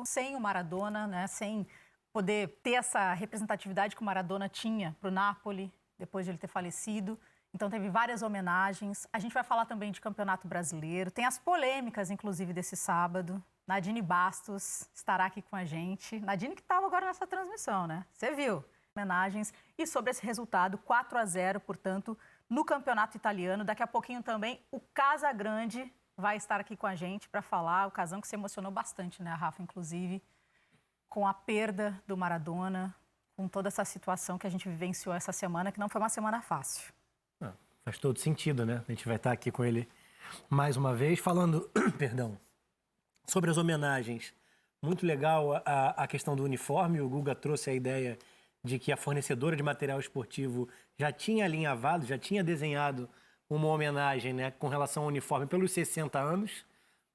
sem o Maradona, né? Sem poder ter essa representatividade que o Maradona tinha para o Napoli, depois de ele ter falecido. Então, teve várias homenagens. A gente vai falar também de Campeonato Brasileiro. Tem as polêmicas, inclusive, desse sábado. Nadine Bastos estará aqui com a gente. Nadine que estava agora nessa transmissão, né? Você viu? Homenagens. E sobre esse resultado, 4-0, portanto, no Campeonato Italiano. Daqui a pouquinho também o Casagrande vai estar aqui com a gente para falar. O Casão que se emocionou bastante, né, Rafa, inclusive, com a perda do Maradona, com toda essa situação que a gente vivenciou essa semana, que não foi uma semana fácil. Faz todo sentido, né? A gente vai estar aqui com ele mais uma vez, falando, perdão, sobre as homenagens. Muito legal a questão do uniforme. O Guga trouxe a ideia de que a fornecedora de material esportivo já tinha alinhavado, já tinha desenhado uma homenagem, né, com relação ao uniforme pelos 60 anos,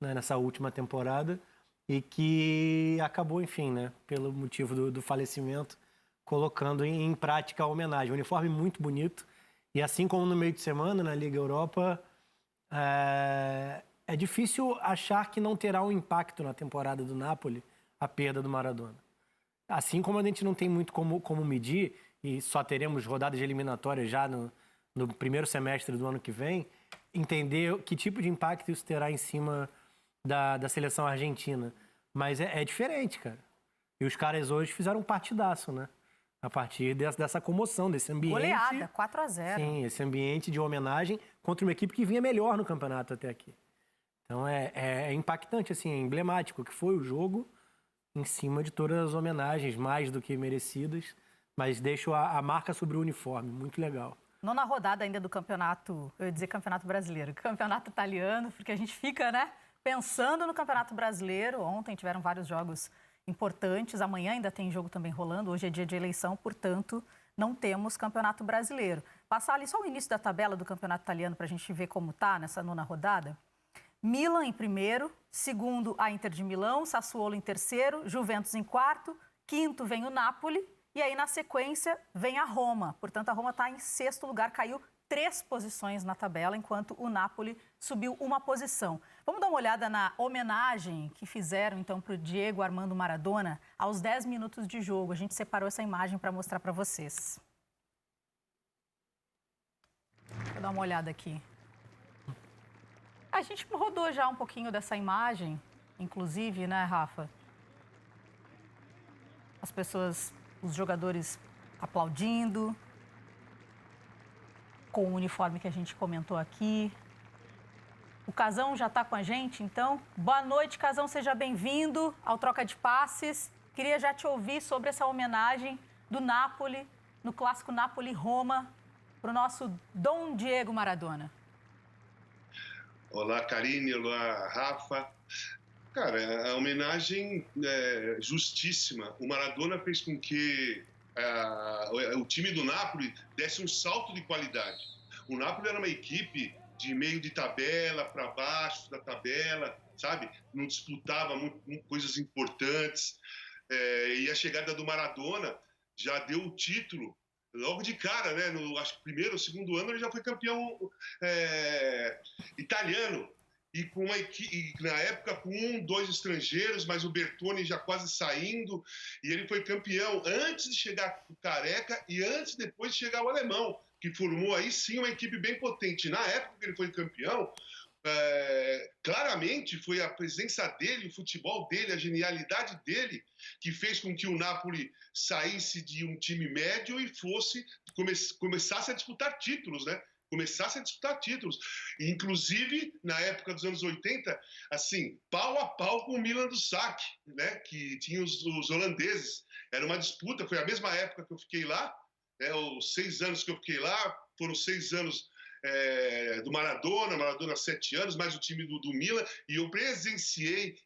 né, nessa última temporada, e que acabou, enfim, né, pelo motivo do falecimento, colocando em prática a homenagem. Um uniforme muito bonito. E assim como no meio de semana, na Liga Europa, é difícil achar que não terá um impacto na temporada do Napoli a perda do Maradona. Assim como a gente não tem muito como medir, e só teremos rodadas de eliminatória já no primeiro semestre do ano que vem, entender que tipo de impacto isso terá em cima da seleção argentina. Mas é diferente, cara. E os caras hoje fizeram um partidaço, né? A partir dessa comoção, desse ambiente... Goleada, 4-0. Sim, esse ambiente de homenagem contra uma equipe que vinha melhor no campeonato até aqui. Então é impactante, assim, é emblemático que foi o jogo em cima de todas as homenagens, mais do que merecidas, mas deixo a marca sobre o uniforme, muito legal. Nona rodada ainda do campeonato, eu ia dizer campeonato brasileiro, campeonato italiano, porque a gente fica, né, pensando no campeonato brasileiro. Ontem tiveram vários jogos importantes, amanhã ainda tem jogo também rolando, hoje é dia de eleição, portanto, não temos campeonato brasileiro. Passar ali só o início da tabela do campeonato italiano para a gente ver como tá nessa nona rodada. Milan em primeiro, segundo a Inter de Milão, Sassuolo em terceiro, Juventus em quarto, quinto vem o Napoli e aí na sequência vem a Roma. Portanto, a Roma está em sexto lugar, caiu 3 posições na tabela, enquanto o Napoli subiu uma posição. Vamos dar uma olhada na homenagem que fizeram, então, para o Diego Armando Maradona aos 10 minutos de jogo. A gente separou essa imagem para mostrar para vocês. Vou dar uma olhada aqui. A gente rodou já um pouquinho dessa imagem, inclusive, né, Rafa? As pessoas, os jogadores aplaudindo, com o uniforme que a gente comentou aqui. O Casão já está com a gente, então. Boa noite, Casão, seja bem-vindo ao Troca de Passes. Queria já te ouvir sobre essa homenagem do Napoli, no clássico Napoli-Roma, para o nosso Dom Diego Maradona. Olá, Karine, olá, Rafa. Cara, a homenagem é justíssima. O Maradona fez com que o time do Napoli desse um salto de qualidade. O Napoli era uma equipe de meio de tabela, para baixo da tabela, sabe? Não disputava coisas importantes. E a chegada do Maradona já deu o título logo de cara, né? Acho que primeiro ou segundo ano ele já foi campeão italiano. E com uma equipe, na época, com 2 estrangeiros, mas o Bertone já quase saindo, e ele foi campeão antes de chegar o Careca e depois de chegar o Alemão, que formou aí sim uma equipe bem potente. Na época que ele foi campeão, claramente foi a presença dele, o futebol dele, a genialidade dele, que fez com que o Napoli saísse de um time médio e começasse a disputar títulos, né? Inclusive, na época dos anos 80, assim, pau a pau com o Milan do Sacchi, né? Que tinha os holandeses. Era uma disputa, foi a mesma época que eu fiquei lá, né? Os 6 anos que eu fiquei lá, foram 6 anos do Maradona 7 anos, mais o time do Milan, e eu presenciei,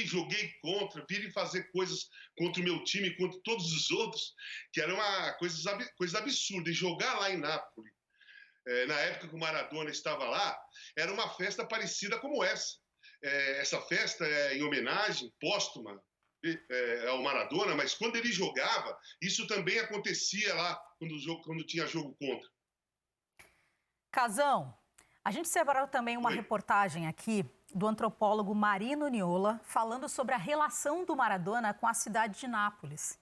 joguei contra, vi ele fazer coisas contra o meu time, contra todos os outros, que era uma coisa absurda. E jogar lá em Nápoles, na época que o Maradona estava lá, era uma festa parecida como essa. Essa festa é em homenagem póstuma ao Maradona, mas quando ele jogava, isso também acontecia lá quando tinha jogo contra. Casão, a gente separou também uma reportagem aqui do antropólogo Marino Niola, falando sobre a relação do Maradona com a cidade de Nápoles.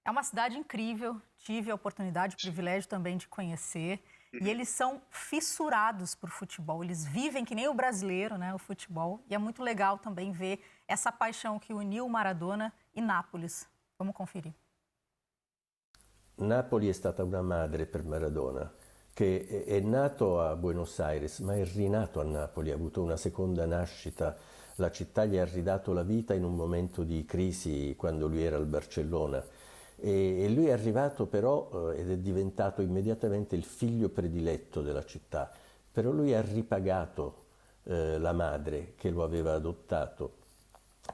É uma cidade incrível, tive a oportunidade, o privilégio também de conhecer. E eles são fissurados por futebol, eles vivem que nem o brasileiro, né, o futebol. E é muito legal também ver essa paixão que uniu Maradona e Nápoles. Vamos conferir. Napoli è stata una madre per Maradona, che è nato a Buenos Aires, ma è rinato a Napoli, ha avuto una seconda nascita. La città gli ha ridato la vita in un momento di crisi quando lui era al Barcellona. E lui è arrivato però ed è diventato immediatamente il figlio prediletto della città, però lui ha ripagato la madre che lo aveva adottato,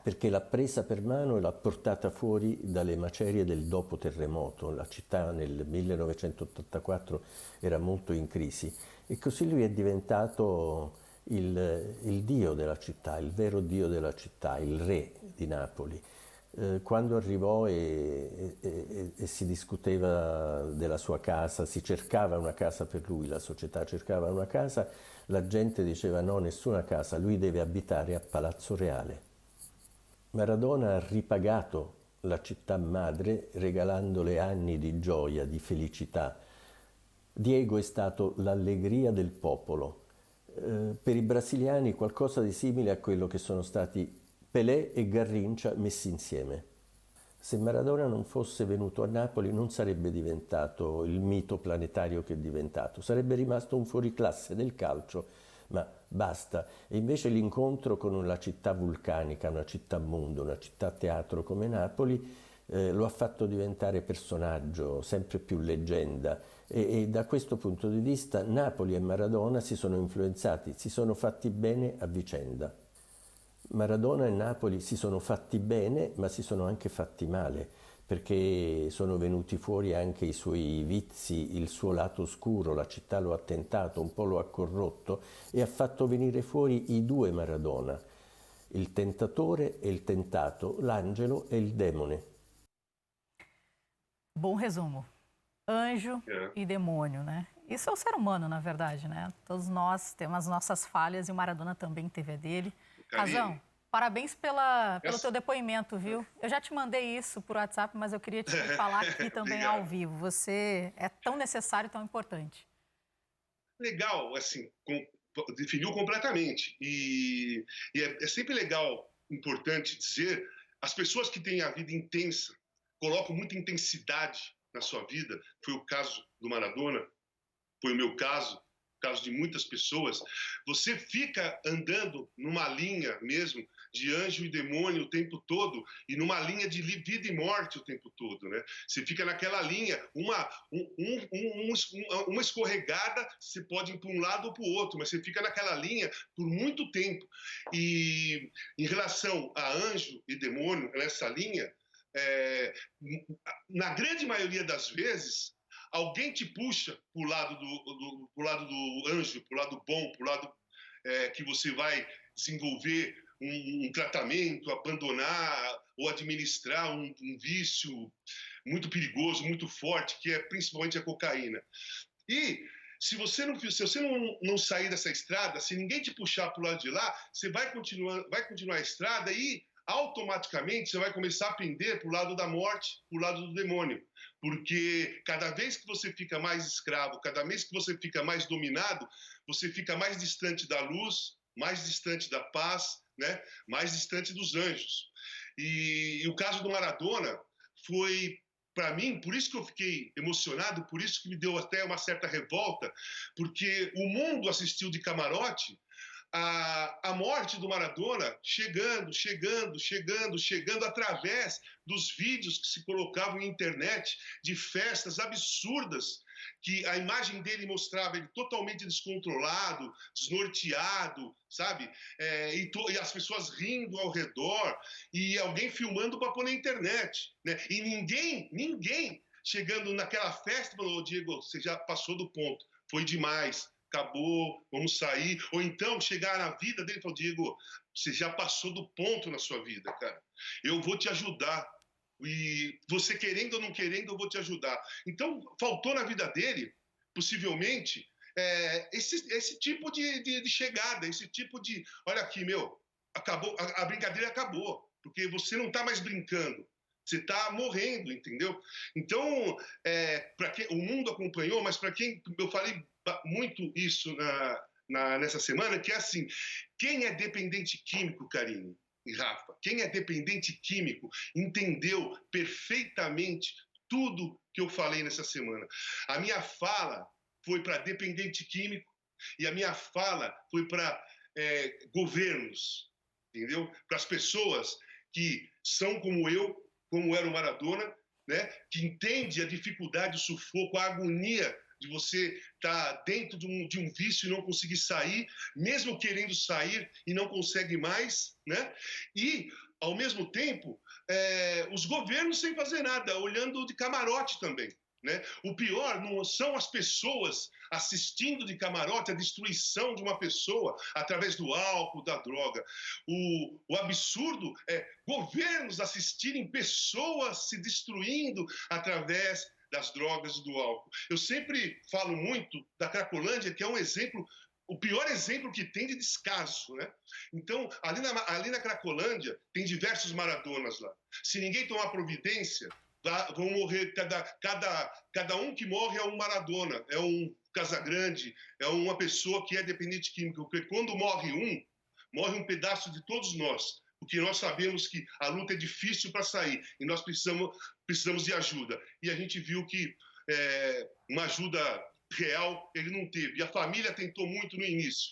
perché l'ha presa per mano e l'ha portata fuori dalle macerie del dopo terremoto. La città nel 1984 era molto in crisi e così lui è diventato il dio della città, il vero dio della città, il re di Napoli. Quando arrivò e si discuteva della sua casa, si cercava una casa per lui, la società cercava una casa, la gente diceva no, nessuna casa, lui deve abitare a Palazzo Reale. Maradona ha ripagato la città madre regalandole anni di gioia, di felicità. Diego è stato l'allegria del popolo. Per i brasiliani qualcosa di simile a quello che sono stati Pelé e Garrincha messi insieme. Se Maradona non fosse venuto a Napoli non sarebbe diventato il mito planetario che è diventato, sarebbe rimasto un fuoriclasse del calcio, ma basta. E invece l'incontro con una città vulcanica, una città mondo, una città teatro come Napoli lo ha fatto diventare personaggio, sempre più leggenda. E da questo punto di vista Napoli e Maradona si sono influenzati, si sono fatti bene a vicenda. Maradona e Napoli si sono fatti bene, ma si sono anche fatti male, perché sono venuti fuori anche i suoi vizi, il suo lato oscuro, la città lo ha tentato, un po' lo ha corrotto e ha fatto venire fuori i due Maradona, il tentatore e il tentato, l'angelo e il demone. Bom resumo. Anjo e demônio, né? Isso é o ser humano, na verdade, né? Todos nós temos as nossas falhas e o Maradona também teve a dele. Razão, parabéns pelo teu depoimento, viu? Eu já te mandei isso por WhatsApp, mas eu queria te falar aqui também ao vivo. Você é tão necessário e tão importante. Legal, assim, definiu completamente. E é sempre legal, importante dizer, as pessoas que têm a vida intensa, colocam muita intensidade na sua vida, foi o caso do Maradona, foi o meu caso, o caso de muitas pessoas, você fica andando numa linha mesmo de anjo e demônio o tempo todo e numa linha de vida e morte o tempo todo, né? Você fica naquela linha, uma escorregada, você pode ir para um lado ou para o outro, mas você fica naquela linha por muito tempo. E em relação a anjo e demônio, nessa linha, na grande maioria das vezes, alguém te puxa pro lado do anjo, pro lado bom, pro lado que você vai desenvolver um tratamento, abandonar ou administrar um vício muito perigoso, muito forte, que é principalmente a cocaína. E se você não sair dessa estrada, se ninguém te puxar pro lado de lá, você vai continuar a estrada e automaticamente você vai começar a pender para o lado da morte, para o lado do demônio. Porque cada vez que você fica mais escravo, cada vez que você fica mais dominado, você fica mais distante da luz, mais distante da paz, né? Mais distante dos anjos. E o caso do Maradona foi, para mim, por isso que eu fiquei emocionado, por isso que me deu até uma certa revolta, porque o mundo assistiu de camarote a morte do Maradona chegando através dos vídeos que se colocavam na internet de festas absurdas, que a imagem dele mostrava ele totalmente descontrolado, desnorteado, sabe? E as pessoas rindo ao redor e alguém filmando para pôr na internet, né? E ninguém chegando naquela festa falou: Diego, você já passou do ponto, foi demais. Acabou, vamos sair. Ou então chegar na vida dele e falar: Diego, você já passou do ponto na sua vida, cara. Eu vou te ajudar. E você querendo ou não querendo, eu vou te ajudar. Então, faltou na vida dele, possivelmente, esse tipo de chegada, esse tipo de: olha aqui, meu, acabou, a brincadeira acabou, porque você não está mais brincando, você está morrendo, entendeu? Então, o mundo acompanhou, mas para quem, eu falei muito isso nessa semana, que é assim, quem é dependente químico, Karine e Rafa, quem é dependente químico entendeu perfeitamente tudo que eu falei nessa semana. A minha fala foi para dependente químico e a minha fala foi para governos, entendeu? Para as pessoas que são como eu, como era o Maradona, né? Que entende a dificuldade, o sufoco, a agonia de você estar dentro de um vício e não conseguir sair, mesmo querendo sair e não consegue mais, né? E, ao mesmo tempo, os governos sem fazer nada, olhando de camarote também. Né? O pior não são as pessoas assistindo de camarote a destruição de uma pessoa através do álcool, da droga. O absurdo é governos assistirem pessoas se destruindo através das drogas e do álcool. Eu sempre falo muito da Cracolândia, que é um exemplo, o pior exemplo que tem de descaso, né? Então, ali na Cracolândia, tem diversos Maradonas lá. Se ninguém tomar providência, vão morrer, cada um que morre é um Maradona, é um Casagrande, é uma pessoa que é dependente químico, porque quando morre um pedaço de todos nós, porque nós sabemos que a luta é difícil para sair e nós precisamos de ajuda. E a gente viu que uma ajuda real ele não teve, e a família tentou muito no início.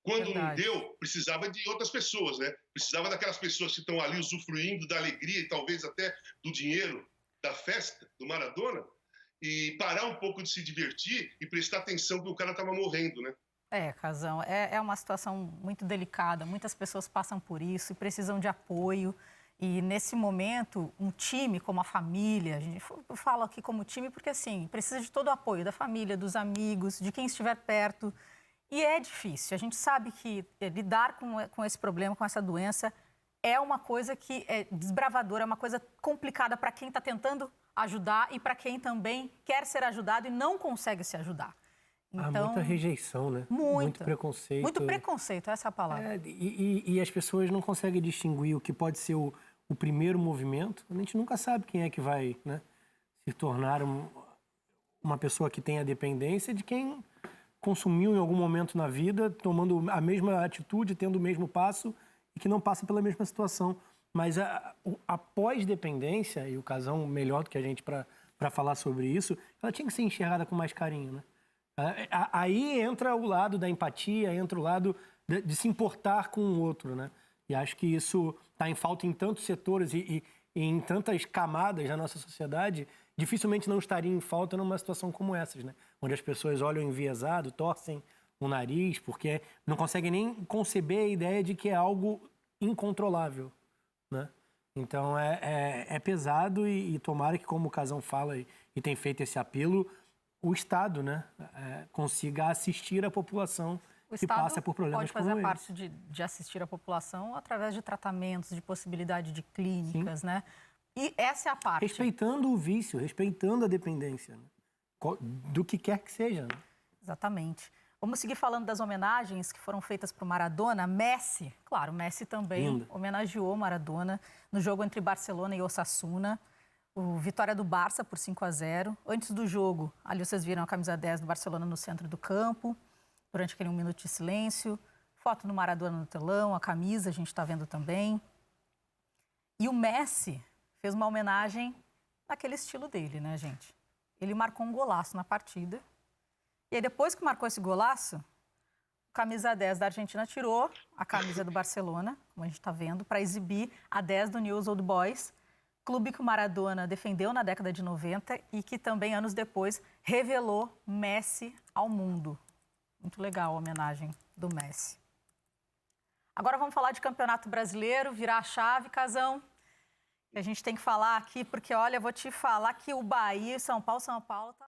Quando não deu, precisava de outras pessoas, né? Precisava daquelas pessoas que estão ali usufruindo da alegria e talvez até do dinheiro da festa do Maradona e parar um pouco de se divertir e prestar atenção que o cara estava morrendo, né? Casão, é uma situação muito delicada, muitas pessoas passam por isso e precisam de apoio. E nesse momento, um time como a família, a gente fala aqui como time porque assim, precisa de todo o apoio da família, dos amigos, de quem estiver perto. E é difícil, a gente sabe que lidar com esse problema, com essa doença, é uma coisa que é desbravadora, é uma coisa complicada para quem está tentando ajudar e para quem também quer ser ajudado e não consegue se ajudar. Então, muita rejeição, né? Muito preconceito. Muito preconceito, essa é a palavra. E as pessoas não conseguem distinguir o que pode ser o primeiro movimento. A gente nunca sabe quem é que vai, né, se tornar uma pessoa que tem a dependência de quem consumiu em algum momento na vida, tomando a mesma atitude, tendo o mesmo passo e que não passa pela mesma situação. Mas a pós-dependência, e o Casão melhor do que a gente para falar sobre isso, ela tinha que ser enxergada com mais carinho, né? Aí entra o lado da empatia, entra o lado de se importar com o outro, né? E acho que isso está em falta em tantos setores e em tantas camadas da nossa sociedade, dificilmente não estaria em falta numa situação como essas, né? Onde as pessoas olham enviesado, torcem o nariz, porque não conseguem nem conceber a ideia de que é algo incontrolável, né? Então é pesado e tomara que, como o Casão fala e tem feito esse apelo, o Estado, né, consiga assistir a população que passa por problemas como esse. Pode fazer a parte de assistir a população através de tratamentos, de possibilidade de clínicas, né? E essa é a parte. Respeitando o vício, respeitando a dependência, né? Do que quer que seja. Né? Exatamente. Vamos seguir falando das homenagens que foram feitas para o Maradona. Messi, claro, Messi também homenageou Maradona no jogo entre Barcelona e Osasuna. Vitória do Barça por 5-0. Antes do jogo, ali vocês viram a camisa 10 do Barcelona no centro do campo, durante aquele 1 minuto de silêncio. Foto do Maradona no telão, a camisa a gente está vendo também. E o Messi fez uma homenagem naquele estilo dele, né, gente? Ele marcou um golaço na partida. E aí, depois que marcou esse golaço, a camisa 10 da Argentina tirou a camisa do Barcelona, como a gente está vendo, para exibir a 10 do Newell's Old Boys, clube que o Maradona defendeu na década de 90 e que também, anos depois, revelou Messi ao mundo. Muito legal a homenagem do Messi. Agora vamos falar de Campeonato Brasileiro, virar a chave, Casão. A gente tem que falar aqui, porque, olha, vou te falar que o Bahia e São Paulo tá